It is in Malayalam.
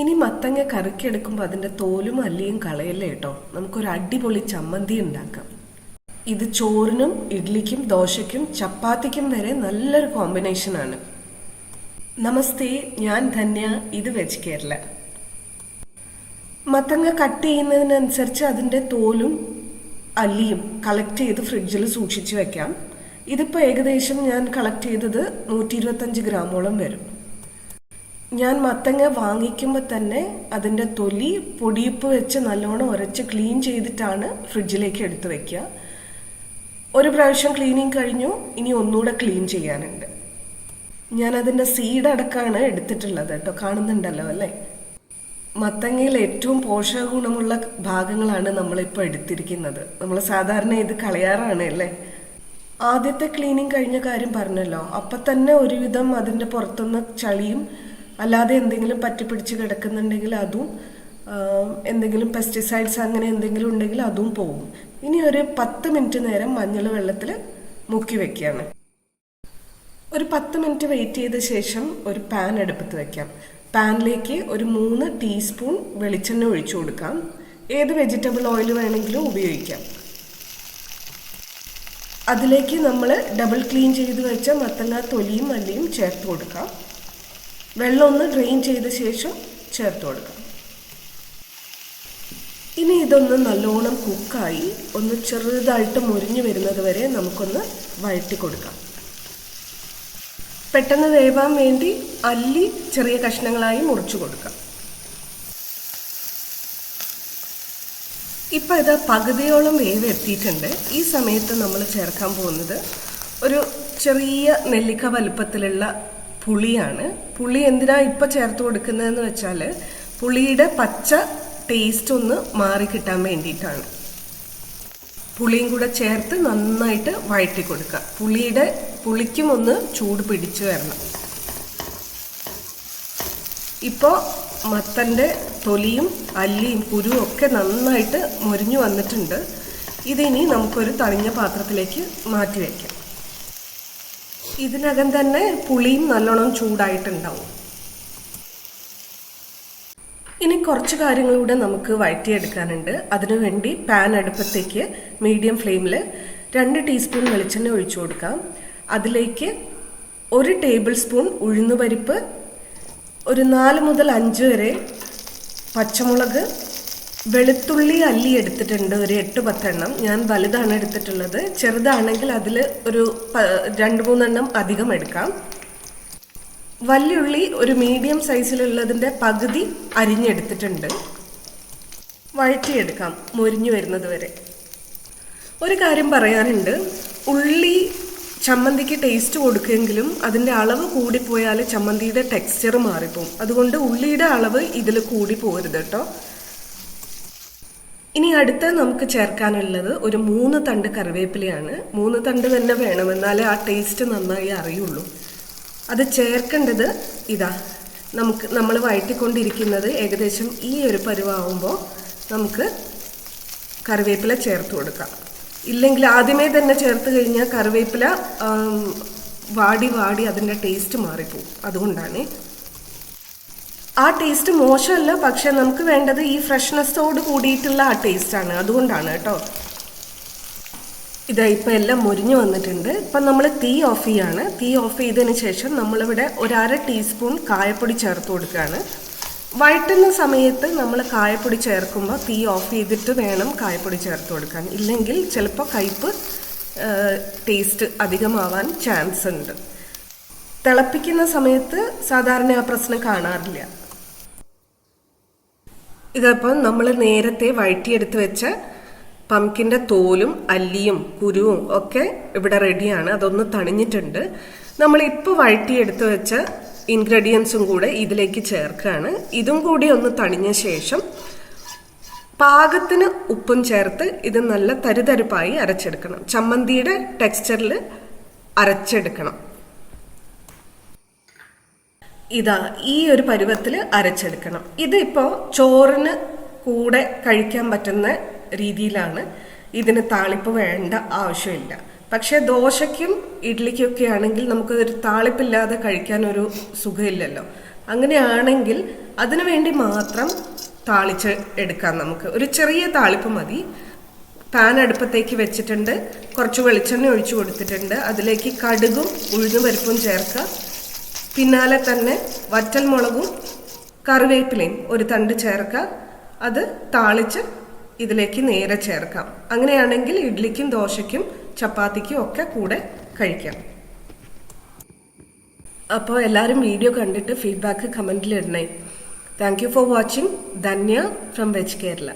ഇനി മത്തങ്ങ കറിക്കെടുക്കുമ്പോൾ അതിൻ്റെ തോലും അല്ലിയും കളയല്ലേ കേട്ടോ. നമുക്കൊരു അടിപൊളി ചമ്മന്തി ഉണ്ടാക്കാം. ഇത് ചോറിനും ഇഡ്ലിക്കും ദോശയ്ക്കും ചപ്പാത്തിക്കും വരെ നല്ലൊരു കോമ്പിനേഷനാണ്. നമസ്തേ, ഞാൻ ധന്യ. ഇത് വെജ് കേരള. മത്തങ്ങ കട്ട് ചെയ്യുന്നതിനനുസരിച്ച് അതിൻ്റെ തോലും അല്ലിയും കളക്ട് ചെയ്ത് ഫ്രിഡ്ജിൽ സൂക്ഷിച്ച് വെക്കാം. ഇതിപ്പോൾ ഏകദേശം ഞാൻ കളക്ട് ചെയ്തത് 125 ഗ്രാമോളം വരും. ഞാൻ മത്തങ്ങ വാങ്ങിക്കുമ്പോൾ തന്നെ അതിൻ്റെ തൊലി പൊടിയുപ്പ് വെച്ച് നല്ലോണം ഉരച്ച് ക്ലീൻ ചെയ്തിട്ടാണ് ഫ്രിഡ്ജിലേക്ക് എടുത്ത് വെക്കുക. ഒരു പ്രാവശ്യം ക്ലീനിങ് കഴിഞ്ഞു, ഇനി ഒന്നുകൂടെ ക്ലീൻ ചെയ്യാനുണ്ട്. ഞാൻ അതിൻ്റെ സീഡ് അടക്കമാണ് എടുത്തിട്ടുള്ളത് കേട്ടോ. കാണുന്നുണ്ടല്ലോ അല്ലേ? മത്തങ്ങയിൽ ഏറ്റവും പോഷക ഗുണമുള്ള ഭാഗങ്ങളാണ് നമ്മളിപ്പോൾ എടുത്തിരിക്കുന്നത്. നമ്മൾ സാധാരണ ഇത് കളയാറാണ് അല്ലേ? ആദ്യത്തെ ക്ലീനിങ് കഴിഞ്ഞ കാര്യം പറഞ്ഞല്ലോ. അപ്പം തന്നെ ഒരുവിധം അതിൻ്റെ പുറത്തുനിന്ന് ചളിയും അല്ലാതെ എന്തെങ്കിലും പറ്റിപ്പിടിച്ച് കിടക്കുന്നുണ്ടെങ്കിൽ അതും, എന്തെങ്കിലും പെസ്റ്റിസൈഡ്സ് അങ്ങനെ എന്തെങ്കിലും ഉണ്ടെങ്കിൽ അതും പോകും. ഇനി ഒരു 10 മിനിറ്റ് നേരം മഞ്ഞൾ വെള്ളത്തിൽ മുക്കി വെക്കുകയാണ്. ഒരു 10 മിനിറ്റ് വെയിറ്റ് ചെയ്ത ശേഷം ഒരു പാൻ അടുപ്പത്ത് വെക്കാം. പാനിലേക്ക് ഒരു 3 ടീസ്പൂൺ വെളിച്ചെണ്ണ ഒഴിച്ചു കൊടുക്കാം. ഏത് വെജിറ്റബിൾ ഓയിൽ വേണമെങ്കിലും ഉപയോഗിക്കാം. അതിലേക്ക് നമ്മൾ ഡബിൾ ക്ലീൻ ചെയ്ത് വെച്ച മത്തങ്ങ തൊലിയും അല്ലിയും ചേർത്ത് കൊടുക്കാം. വെള്ളം ഒന്ന് ഡ്രെയിൻ ചെയ്ത ശേഷം ചേർത്ത് കൊടുക്കാം. ഇനി ഇതൊന്ന് നല്ലോണം കുക്കായി ഒന്ന് ചെറുതായിട്ട് മുരിഞ്ഞു വരുന്നത് വരെ നമുക്കൊന്ന് വഴറ്റി കൊടുക്കാം. പെട്ടെന്ന് വേവാൻ വേണ്ടി അല്ലി ചെറിയ കഷ്ണങ്ങളായി മുറിച്ചു കൊടുക്കാം. ഇപ്പം ഇത് പകുതിയോളം വേവ് എത്തിയിട്ടുണ്ട്. ഈ സമയത്ത് നമ്മൾ ചേർക്കാൻ പോകുന്നത് ഒരു ചെറിയ നെല്ലിക്ക വലുപ്പത്തിലുള്ള പുളിയാണ്. പുളി എന്തിനാ ഇപ്പം ചേർത്ത് കൊടുക്കുന്നതെന്ന് വെച്ചാൽ പുളിയുടെ പച്ച ടേസ്റ്റ് ഒന്ന് മാറി കിട്ടാൻ വേണ്ടിയിട്ടാണ്. പുളിയും കൂടെ ചേർത്ത് നന്നായിട്ട് വഴറ്റി കൊടുക്കുക. പുളിക്കും ഒന്ന് ചൂട് പിടിച്ചു വരണം. ഇപ്പോൾ മത്തൻ്റെ തൊലിയും അല്ലിയും കുരുവും ഒക്കെ നന്നായിട്ട് മൊരിഞ്ഞു വന്നിട്ടുണ്ട്. ഇതിനി നമുക്കൊരു തണിഞ്ഞ പാത്രത്തിലേക്ക് മാറ്റി വയ്ക്കാം. ഇതിനകം തന്നെ പുളിയും നല്ലോണം ചൂടായിട്ടുണ്ടാവും. ഇനി കുറച്ച് കാര്യങ്ങളൂടെ നമുക്ക് വഴറ്റിയെടുക്കാനുണ്ട്. അതിനുവേണ്ടി പാൻ അടുപ്പത്തേക്ക് മീഡിയം ഫ്ലെയിമിൽ 2 ടീസ്പൂൺ വെളിച്ചെണ്ണ ഒഴിച്ചു കൊടുക്കാം. അതിലേക്ക് 1 ടേബിൾ സ്പൂൺ ഉഴുന്നുപരിപ്പ്, ഒരു 4 മുതൽ 5 വരെ പച്ചമുളക്, വെളുത്തുള്ളി അല്ലി എടുത്തിട്ടുണ്ട് ഒരു 8-10 എണ്ണം. ഞാൻ വലുതാണ് എടുത്തിട്ടുള്ളത്. ചെറുതാണെങ്കിൽ അതിൽ ഒരു 2-3 എണ്ണം അധികം എടുക്കാം. വല്യുള്ളി ഒരു മീഡിയം സൈസിലുള്ളതിൻ്റെ പകുതി അരിഞ്ഞെടുത്തിട്ടുണ്ട്. വഴറ്റിയെടുക്കാം മൊരിഞ്ഞു വരുന്നത് വരെ. ഒരു കാര്യം പറയാനുണ്ട്. ഉള്ളി ചമ്മന്തിക്ക് ടേസ്റ്റ് കൊടുക്കുമെങ്കിലും അതിൻ്റെ അളവ് കൂടിപ്പോയാൽ ചമ്മന്തിയുടെ ടെക്സ്ചർ മാറിപ്പോവും. അതുകൊണ്ട് ഉള്ളിയുടെ അളവ് ഇതിൽ കൂടി പോകരുത് കേട്ടോ. ഇനി അടുത്ത് നമുക്ക് ചേർക്കാനുള്ളത് ഒരു 3 തണ്ട് കറിവേപ്പിലയാണ്. 3 തണ്ട് തന്നെ വേണം, എന്നാലേ ആ ടേസ്റ്റ് നന്നായി അറിയുള്ളൂ. അത് ചേർക്കേണ്ടത് ഇതാ, നമ്മൾ വഴറ്റിക്കൊണ്ടിരിക്കുന്നത് ഏകദേശം ഈ ഒരു പരുവാകുമ്പോൾ നമുക്ക് കറിവേപ്പില ചേർത്ത് കൊടുക്കാം. ഇല്ലെങ്കിൽ ആദ്യമേ തന്നെ ചേർത്ത് കഴിഞ്ഞാൽ കറിവേപ്പില വാടി അതിൻ്റെ ടേസ്റ്റ് മാറിപ്പോവും. അതുകൊണ്ടാണ്. ആ ടേസ്റ്റ് മോശമല്ല, പക്ഷെ നമുക്ക് വേണ്ടത് ഈ ഫ്രഷ്നെസ്സോട് കൂടിയിട്ടുള്ള ആ ടേസ്റ്റാണ്. അതുകൊണ്ടാണ് കേട്ടോ. ഇതാ ഇപ്പം എല്ലാം മുരിഞ്ഞു വന്നിട്ടുണ്ട്. ഇപ്പം നമ്മൾ തീ ഓഫ് ചെയ്യാണ്. തീ ഓഫ് ചെയ്തതിന് ശേഷം നമ്മളിവിടെ 1/2 ടീസ്പൂൺ കായപ്പൊടി ചേർത്ത് കൊടുക്കുകയാണ്. വഴറ്റുന്ന സമയത്ത് നമ്മൾ കായപ്പൊടി ചേർക്കുമ്പോൾ തീ ഓഫ് ചെയ്തിട്ട് വേണം കായപ്പൊടി ചേർത്ത് കൊടുക്കാൻ. ഇല്ലെങ്കിൽ ചിലപ്പോൾ കയ്പ്പ് ടേസ്റ്റ് അധികമാവാൻ ചാൻസ് ഉണ്ട്. തിളപ്പിക്കുന്ന സമയത്ത് സാധാരണ ആ പ്രശ്നം കാണാറില്ല. ഇതപ്പം നമ്മൾ നേരത്തെ വഴറ്റിയെടുത്ത് വെച്ച പംകിൻ്റെ തോലും അല്ലിയും കുരുവും ഒക്കെ ഇവിടെ റെഡിയാണ്. അതൊന്ന് തണിഞ്ഞിട്ടുണ്ട്. നമ്മളിപ്പോൾ വഴറ്റിയെടുത്ത് വെച്ച ഇൻഗ്രീഡിയൻസും കൂടെ ഇതിലേക്ക് ചേർക്കുകയാണ്. ഇതും കൂടി ഒന്ന് തണിഞ്ഞ ശേഷം പാകത്തിന് ഉപ്പും ചേർത്ത് ഇത് നല്ല തരിതരിപ്പായി അരച്ചെടുക്കണം. ചമ്മന്തിയുടെ ടെക്സ്ചറിൽ അരച്ചെടുക്കണം. ഇതാ ഈ ഒരു പരുവത്തിൽ അരച്ചെടുക്കണം. ഇതിപ്പോൾ ചോറിന് കൂടെ കഴിക്കാൻ പറ്റുന്ന രീതിയിലാണ്. ഇതിന് താളിപ്പ് വേണ്ട ആവശ്യമില്ല. പക്ഷേ ദോശയ്ക്കും ഇഡ്ലിക്കൊക്കെ ആണെങ്കിൽ നമുക്ക് ഒരു താളിപ്പില്ലാതെ കഴിക്കാൻ ഒരു സുഖമില്ലല്ലോ. അങ്ങനെയാണെങ്കിൽ അതിനു വേണ്ടി മാത്രം താളിച്ച് എടുക്കാം. നമുക്ക് ഒരു ചെറിയ താളിപ്പ് മതി. പാൻ അടുപ്പത്തേക്ക് വെച്ചിട്ടുണ്ട്, കുറച്ച് വെളിച്ചെണ്ണ ഒഴിച്ചു കൊടുത്തിട്ടുണ്ട്. അതിലേക്ക് കടുകും ഉഴുന്നുപരിപ്പും ചേർക്കുക. പിന്നാലെ തന്നെ വറ്റൽമുളകും കറിവേപ്പിലയും ഒരു തണ്ട് ചേർക്കുക. അത് താളിച്ച് ഇതിലേക്ക് നേരെ ചേർക്കാം. അങ്ങനെയാണെങ്കിൽ ഇഡ്ലിക്കും ദോശയ്ക്കും ചപ്പാത്തിക്കും ഒക്കെ കൂടെ കഴിക്കാം. അപ്പോൾ എല്ലാവരും വീഡിയോ കണ്ടിട്ട് ഫീഡ്ബാക്ക് കമൻറ്റിൽ ഇടണേ. Thank you for watching. Dhanya from veg Kerala.